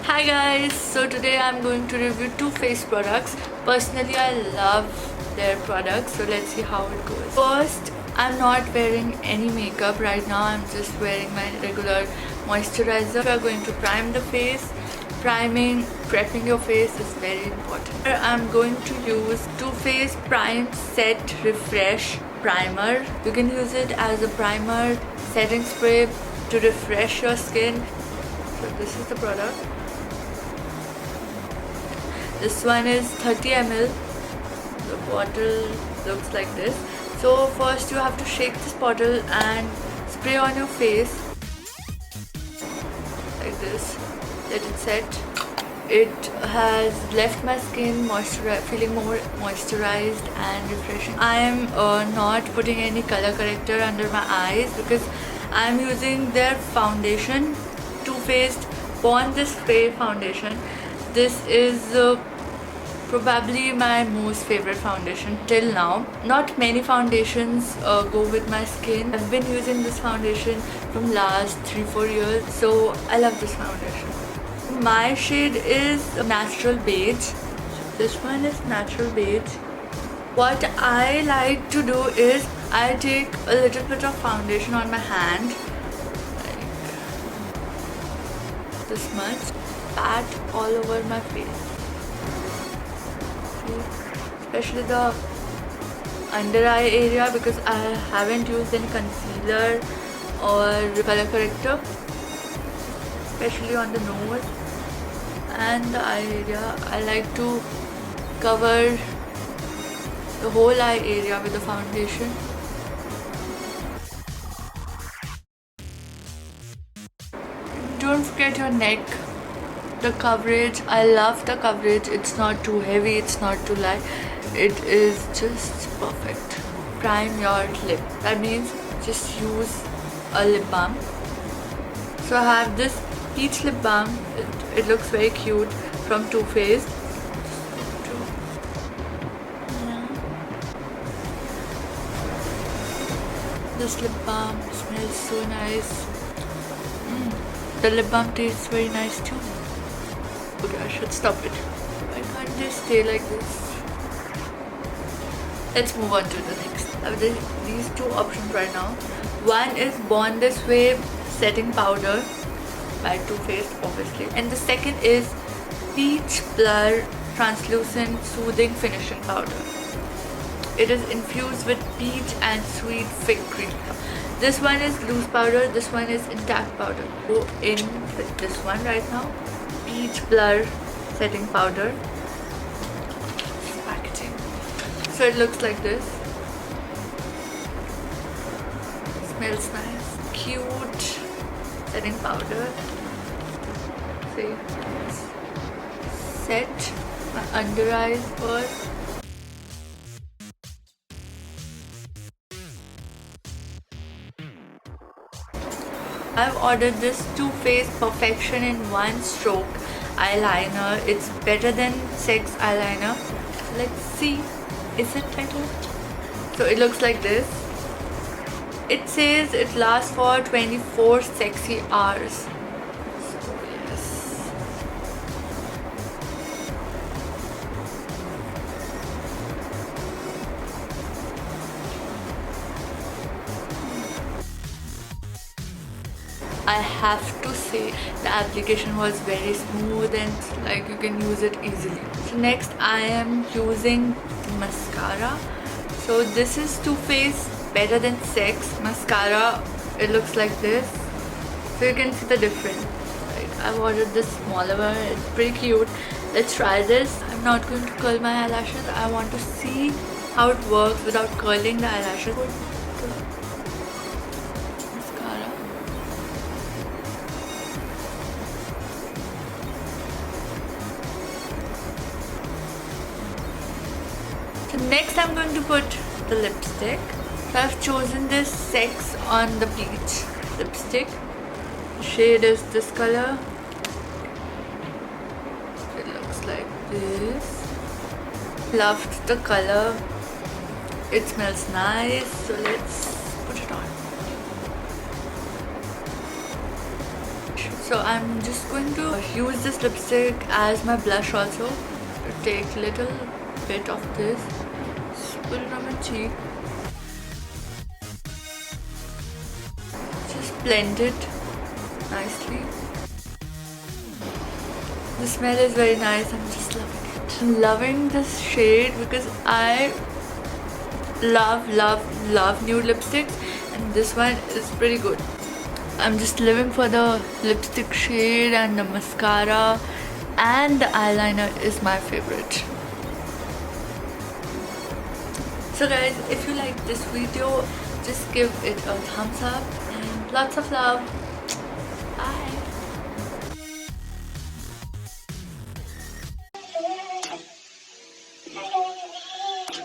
Hi guys, so today I'm going to review two face products. Personally, I love their products, so let's see how it goes. First, I'm not wearing any makeup right now. I'm just wearing my regular moisturizer. We are going to prime the face. Prepping your face is very important. I'm going to use Too Faced Prime Set Refresh Primer. You can use it as a primer, setting spray to refresh your skin. So this is the product. This one is 30 ml. The bottle looks like this. So first you have to shake this bottle and spray on your face like this. Let it set. It has left my skin feeling more moisturized and refreshing. I am not putting any color corrector under my eyes because I am using their foundation, Too Faced Born This Way foundation. This is probably my most favorite foundation till now. Not many foundations go with my skin. I've been using this foundation from last 3-4 years, so I love this foundation. My shade is natural beige. This one is natural beige. What I like to do is I take a little bit of foundation on my hand, like this much, pat all over my face. See? Especially the under eye area, because I haven't used any concealer or color corrector, especially on the nose and the eye area. I like to cover the whole eye area with the foundation. Don't forget your neck, the coverage. I love the coverage. It's not too heavy, it's not too light. It is just perfect. Prime your lip. That means just use a lip balm. So I have this peach lip balm. It looks very cute from Too Faced. This lip balm smells so nice. The lip balm tastes very nice too. Okay, I should stop it. Why can't they stay like this? Let's move on to the next. I have these two options right now. One is Born This Way Setting Powder by Too Faced, obviously. And the second is Peach Blur Translucent Soothing Finishing Powder. It is infused with peach and sweet fig cream. This one is loose powder, this one is intact powder. Go in with this one right now. Peach Blur Setting Powder. Packaging. So it looks like this. Smells nice. Cute setting powder. See. Set my under eyes first. I've ordered this Too Faced Perfection in One Stroke eyeliner. It's better than Sex eyeliner. Let's see, is it better? So it looks like this. It says it lasts for 24 sexy hours. So yes. I have to say the application was very smooth and like you can use it easily. So next I am using mascara. So this is Too Faced Better Than Sex mascara. It looks like this. So you can see the difference. Like I've ordered this smaller one. It's pretty cute. Let's try this. I'm not going to curl my eyelashes. I want to see how it works without curling the eyelashes. Next I'm going to put the lipstick. So I've chosen this Sex on the Beach lipstick. The shade is this color. It looks like this. Loved the color. It smells nice. So let's put it on. So I'm just going to use this lipstick as my blush also. To take little bit of this, just put it on my cheek. Just blend it nicely. The smell is very nice. I'm just loving it. I'm loving this shade because I love nude lipsticks, and this one is pretty good. I'm just living for the lipstick shade, and the mascara and the eyeliner is my favorite. So guys, if you like this video, just give it a thumbs up and lots of love. Bye.